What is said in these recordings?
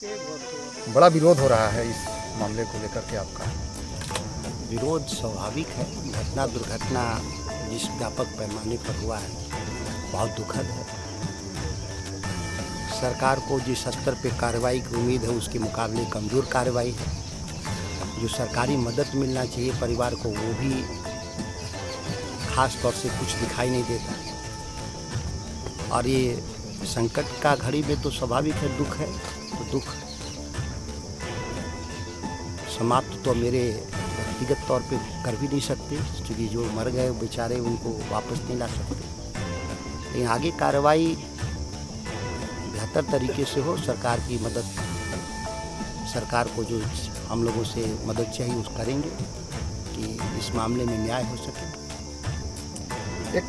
बड़ा विरोध हो रहा है इस मामले को लेकर के आपका। विरोध स्वाभाविक है। घटना दुर्घटना जिस व्यापक पैमाने पर हुआ है बहुत दुखद है। सरकार को जिस स्तर पे कार्रवाई की उम्मीद है उसके मुकाबले कमज़ोर कार्रवाई है। जो सरकारी मदद मिलना चाहिए परिवार को वो भी खास तौर से कुछ दिखाई नहीं देता। और ये संकट का घड़ी में तो स्वाभाविक है, दुख है तो दुख समाप्त तो मेरे व्यक्तिगत तौर पे कर भी नहीं सकते, क्योंकि जो मर गए बेचारे उनको वापस नहीं ला सकते। लेकिन आगे कार्रवाई बेहतर तरीके से हो, सरकार की मदद, सरकार को जो हम लोगों से मदद चाहिए उस करेंगे कि इस मामले में न्याय हो सके। एक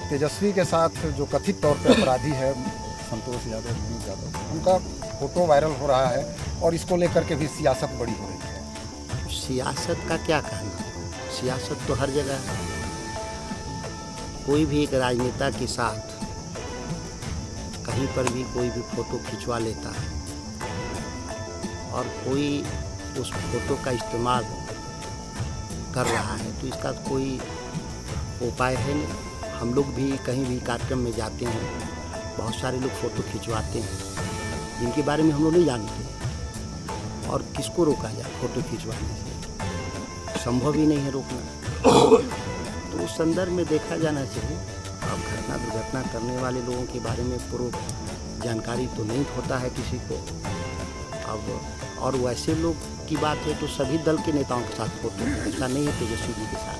तेजस्वी के साथ जो कथित तौर पे अपराधी है संतोष यादव, विनीत यादव, उनका फोटो वायरल हो रहा है और इसको लेकर के भी सियासत बड़ी हो रही है। सियासत का क्या कहना, सियासत तो हर जगह है। कोई भी एक राजनेता के साथ कहीं पर भी कोई भी फोटो खिंचवा लेता है और कोई उस फोटो का इस्तेमाल कर रहा है तो इसका कोई उपाय है नहीं। हम लोग भी कहीं भी कार्यक्रम में जाते हैं, बहुत सारे लोग फ़ोटो खिंचवाते हैं जिनके बारे में हम लोग नहीं जानते, और किसको रोका जाए फ़ोटो खिंचवाने से? संभव ही नहीं है रोकना। तो उस संदर्भ में देखा जाना चाहिए। अब घटना दुर्घटना करने वाले लोगों के बारे में पूर्व जानकारी तो नहीं होता है किसी को। अब और वैसे लोग की बात है तो सभी दल के नेताओं के साथ फ़ोटो है, ऐसा नहीं है तेजस्वी जी के साथ।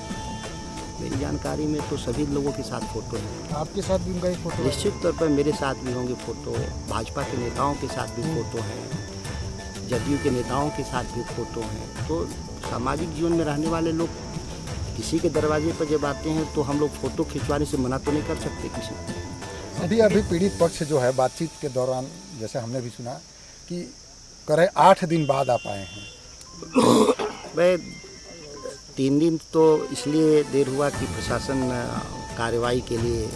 मेरी जानकारी में तो सभी लोगों के साथ फ़ोटो है। आपके साथ भी उनका एक फोटो? निश्चित तौर पर मेरे साथ भी होंगे फ़ोटो, भाजपा के नेताओं के साथ भी फ़ोटो हैं, जदयू के नेताओं के साथ भी फ़ोटो हैं। तो सामाजिक जीवन में रहने वाले लोग किसी के दरवाजे पर जब आते हैं तो हम लोग फ़ोटो खिंचवाने से मना तो नहीं कर सकते किसी को। अभी पीड़ित पक्ष जो है बातचीत के दौरान जैसे हमने भी सुना कि करे 8 दिन बाद आप आए हैं। मैं 3 दिन तो इसलिए देर हुआ कि प्रशासन कार्रवाई के लिए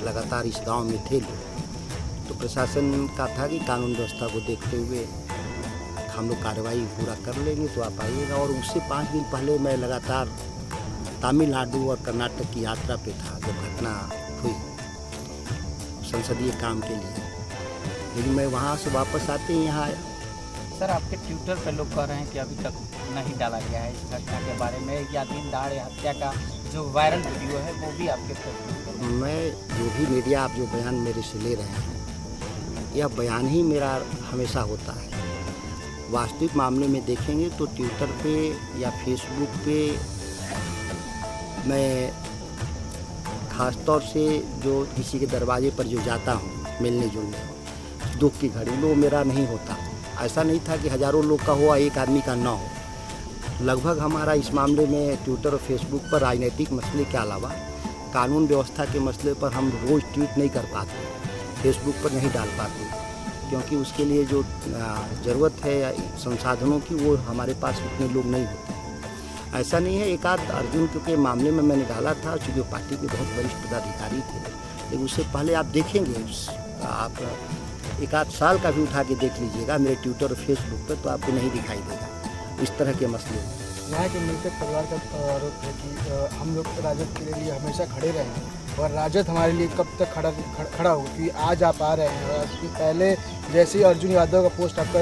लगातार इस गांव में थे लोग, तो प्रशासन का था कि कानून व्यवस्था को देखते हुए हम लोग कार्रवाई पूरा कर लेंगे तो आप आइएगा। और उससे 5 दिन पहले मैं लगातार तमिलनाडु और कर्नाटक की यात्रा पे था जब घटना हुई संसदीय काम के लिए, लेकिन मैं वहाँ से वापस आते ही यहाँ आया। सर, आपके ट्विटर पर लोग कह रहे हैं कि अभी तक नहीं डाला गया है इस घटना के बारे में, या दिन दहाड़े हत्या का जो वायरल वीडियो है वो भी आपके फेसबुक पर। मैं जो भी मीडिया आप जो बयान मेरे से ले रहे हैं, यह बयान ही मेरा हमेशा होता है। वास्तविक मामले में देखेंगे तो ट्विटर पे या फेसबुक पे मैं ख़ास तौर से जो किसी के दरवाजे पर जो जाता हूँ मिलने जुलने, दुख की घड़ी में वो मेरा नहीं होता। ऐसा नहीं था कि हज़ारों लोग का हो एक आदमी का ना हो। लगभग हमारा इस मामले में ट्विटर और फेसबुक पर राजनीतिक मसले के अलावा कानून व्यवस्था के मसले पर हम रोज़ ट्वीट नहीं कर पाते, फेसबुक पर नहीं डाल पाते, क्योंकि उसके लिए जो ज़रूरत है संसाधनों की वो हमारे पास उतने लोग नहीं होते। ऐसा नहीं है, एक आध अर्जुन के मामले में मैंने डाला था क्योंकि पार्टी के बहुत वरिष्ठ पदाधिकारी थे, लेकिन उससे पहले आप देखेंगे, आप एक आध साल का भी उठा के देख लीजिएगा मेरे ट्विटर और फेसबुक पर, तो आपको नहीं दिखाई देगा इस तरह के मसले। यहाँ के मृतक परिवार का आरोप है कि हम लोग राजद के लिए हमेशा खड़े रहे हैं और राजद हमारे लिए कब तक खड़ा हो, क्योंकि आज आप आ रहे हैं और उसके पहले जैसे ही अर्जुन यादव का पोस्ट आपका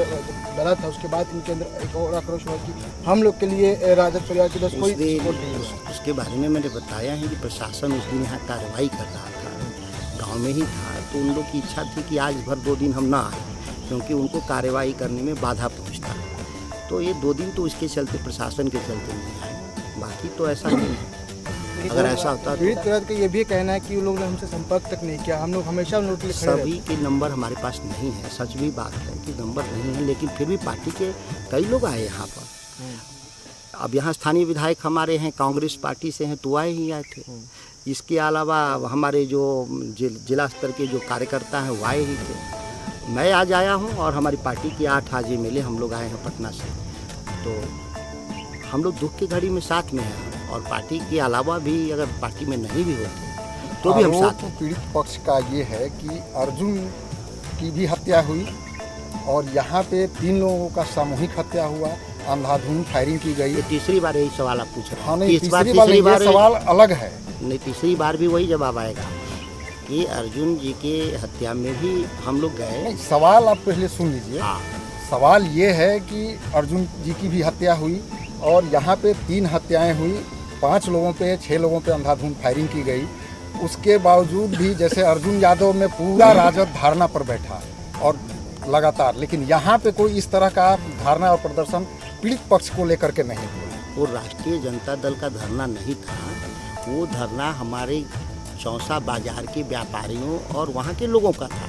डला था उसके बाद इनके अंदर एक और आक्रोश हुआ कि हम लोग के लिए राजद परिवार के पास कोई सपोर्ट नहीं है। उसके बारे में मैंने बताया है कि प्रशासन उस दिन यहाँ कार्रवाई कर रहा था, गाँव में ही था, तो उन लोग की इच्छा थी कि आज भर 2 दिन हम ना आए क्योंकि उनको कार्रवाई करने में बाधा पहुँचता है। तो ये 2 दिन तो इसके चलते प्रशासन के चलते नहीं आए, बाकी तो ऐसा नहीं है। अगर ऐसा होता पीड़ित परिवार का ये भी कहना है कि उन लोगों ने हमसे संपर्क तक नहीं किया, हम लोग हमेशा उन लोगों के लिए खड़े सभी के नंबर हमारे पास नहीं है। सच भी बात है कि नंबर नहीं है, लेकिन फिर भी पार्टी के कई लोग आए यहाँ पर। अब यहाँ स्थानीय विधायक हमारे हैं, कांग्रेस पार्टी से हैं, तो आए ही आए थे। इसके अलावा हमारे जो जिला स्तर के जो कार्यकर्ता हैं वो आए ही थे। मैं आज आया हूँ और हमारी पार्टी के 8 आज MLA हम लोग आए हैं पटना से। तो हम लोग दुख की घड़ी में साथ में हैं, और पार्टी के अलावा भी अगर पार्टी में नहीं भी होते तो भी हम साथ हैं। पीड़ित पक्ष का ये है कि अर्जुन की भी हत्या हुई और यहाँ पे 3 लोगों का सामूहिक हत्या हुआ, अंधाधुंध फायरिंग की गई। ये तीसरी बार यही सवाल आप पूछ रहे हाँ हैं। नहीं, तीसरी बार ये सवाल अलग है। नहीं, तीसरी बार भी वही जवाब आएगा कि अर्जुन जी के हत्या में भी हम लोग गए। नहीं, सवाल आप पहले सुन लीजिए। हाँ, सवाल ये है कि अर्जुन जी की भी हत्या हुई और यहाँ पे 3 हत्याएं हुई, 5 लोगों पे 6 लोगों पे अंधाधुंध फायरिंग की गई। उसके बावजूद भी जैसे अर्जुन यादव में पूरा राजद धारणा पर बैठा और लगातार, लेकिन यहाँ पे कोई इस तरह का धारणा और प्रदर्शन पीड़ित पक्ष को लेकर के नहीं हुआ। वो राष्ट्रीय जनता दल का धरना नहीं था, वो धरना हमारे चौसा बाजार के व्यापारियों और वहाँ के लोगों का था।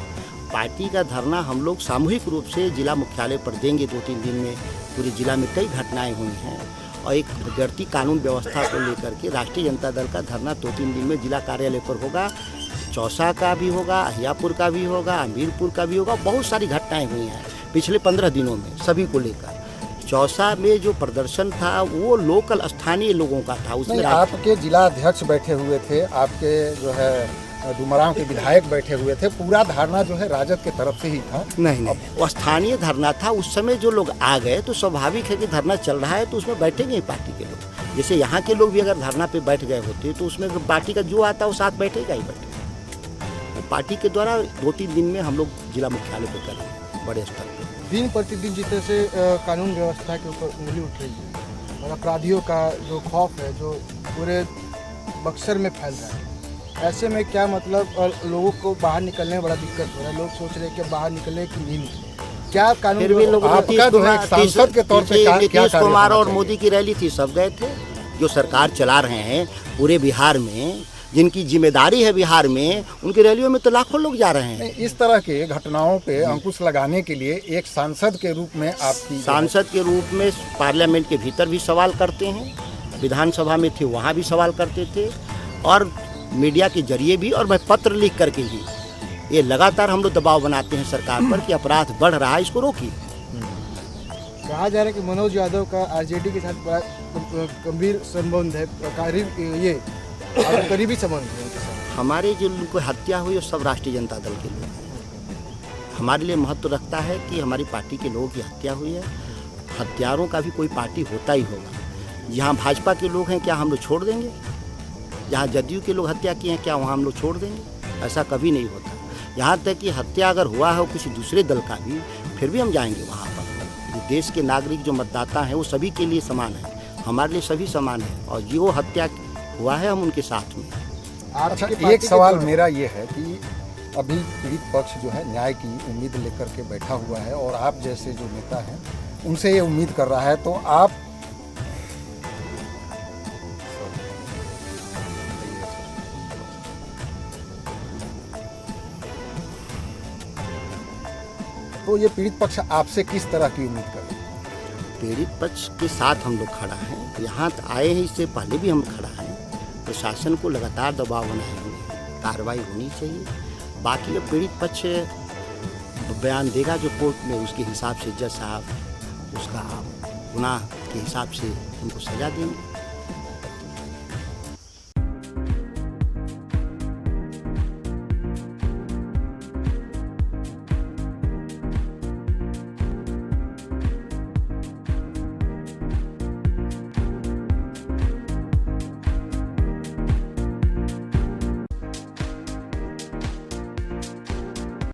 पार्टी का धरना हम लोग सामूहिक रूप से जिला मुख्यालय पर देंगे। 2-3 दिन में पूरे जिला में कई घटनाएं हुई हैं और एक बिगड़ती कानून व्यवस्था को लेकर के राष्ट्रीय जनता दल का धरना 2-3 दिन में जिला कार्यालय पर होगा। चौसा का भी होगा, अहियापुर का भी होगा, अमीरपुर का भी होगा। बहुत सारी घटनाएं हुई हैं पिछले 15 दिनों में सभी को लेकर। चौसा में जो प्रदर्शन था वो लोकल स्थानीय लोगों का था। उसमें नहीं, आपके जिला अध्यक्ष बैठे हुए थे, आपके जो है डुमरांव के विधायक बैठे हुए थे, पूरा धारणा जो है राजद के तरफ से ही था। नहीं, वो स्थानीय धरना था। उस समय जो लोग आ गए तो स्वाभाविक है कि धरना चल रहा है तो उसमें बैठेंगे ही पार्टी के लोग। जैसे यहाँ के लोग भी अगर धरना पे बैठ गए होते तो उसमें पार्टी का जो आता है वो साथ बैठेगा ही बैठेगा। तो पार्टी के द्वारा 2-3 दिन में हम लोग जिला मुख्यालय पे करेंगे बड़े स्तर पर। दिन प्रतिदिन जितने से कानून व्यवस्था के ऊपर उंगली उठ रही है और अपराधियों का जो खौफ है जो पूरे बक्सर में फैल रहा है, ऐसे में क्या मतलब लोगों को बाहर निकलने में बड़ा दिक्कत हो रहा है। लोग सोच रहे हैं कि बाहर निकले कि नहीं निकले। क्या कानून फिर भी लोग आपका जो है सांसद के तौर पे क्या नीतीश कुमार और मोदी की रैली थी, सब गए थे। जो सरकार चला रहे हैं पूरे बिहार में, जिनकी जिम्मेदारी है बिहार में, उनकी रैलियों में तो लाखों लोग जा रहे हैं। इस तरह के घटनाओं पे अंकुश लगाने के लिए एक सांसद के रूप में आपकी सांसद के रूप में पार्लियामेंट के भीतर भी सवाल करते हैं, विधानसभा में थे वहाँ भी सवाल करते थे और मीडिया के जरिए भी, और मैं पत्र लिख करके भी ये लगातार हम लोग दबाव बनाते हैं सरकार पर कि अपराध बढ़ रहा है, इसको रोकिए। कहा जा रहा है कि मनोज यादव का आरजेडी के साथ बड़ा गंभीर संबंध है, करीबी संबंध है उनके साथ। हमारे जो लोग को हत्या हुई वो सब राष्ट्रीय जनता दल के लोग हैं। हमारे लिए महत्व रखता है कि हमारी पार्टी के लोगों की हत्या हुई है। हत्यारों का भी कोई पार्टी होता ही होगा। जहाँ भाजपा के लोग हैं क्या हम लोग छोड़ देंगे? जहाँ जदयू के लोग हत्या किए हैं क्या वहाँ हम लोग छोड़ देंगे? ऐसा कभी नहीं होता। यहाँ तक कि हत्या अगर हुआ है किसी दूसरे दल का भी, फिर भी हम जाएंगे वहाँ पर। देश के नागरिक जो मतदाता हैं वो सभी के लिए समान है, हमारे लिए सभी समान है और जो हत्या हुआ है हम उनके साथ में। अच्छा, एक सवाल मेरा ये है कि अभी पीड़ित पक्ष जो है न्याय की उम्मीद लेकर के बैठा हुआ है और आप जैसे जो नेता हैं उनसे ये उम्मीद कर रहा है, तो आप तो ये पीड़ित पक्ष आपसे किस तरह की उम्मीद कर रहे हैं? पीड़ित पक्ष के साथ हम लोग खड़ा हैं। यहाँ आए हैं, इससे पहले भी हम खड़ा हैं। प्रशासन को लगातार दबाव बनाए हुए हैं, कार्रवाई होनी चाहिए। बाकी अब पीड़ित पक्ष बयान देगा जो कोर्ट में, उसके हिसाब से जज साहब उसका गुनाह के हिसाब से उनको सजा देंगे।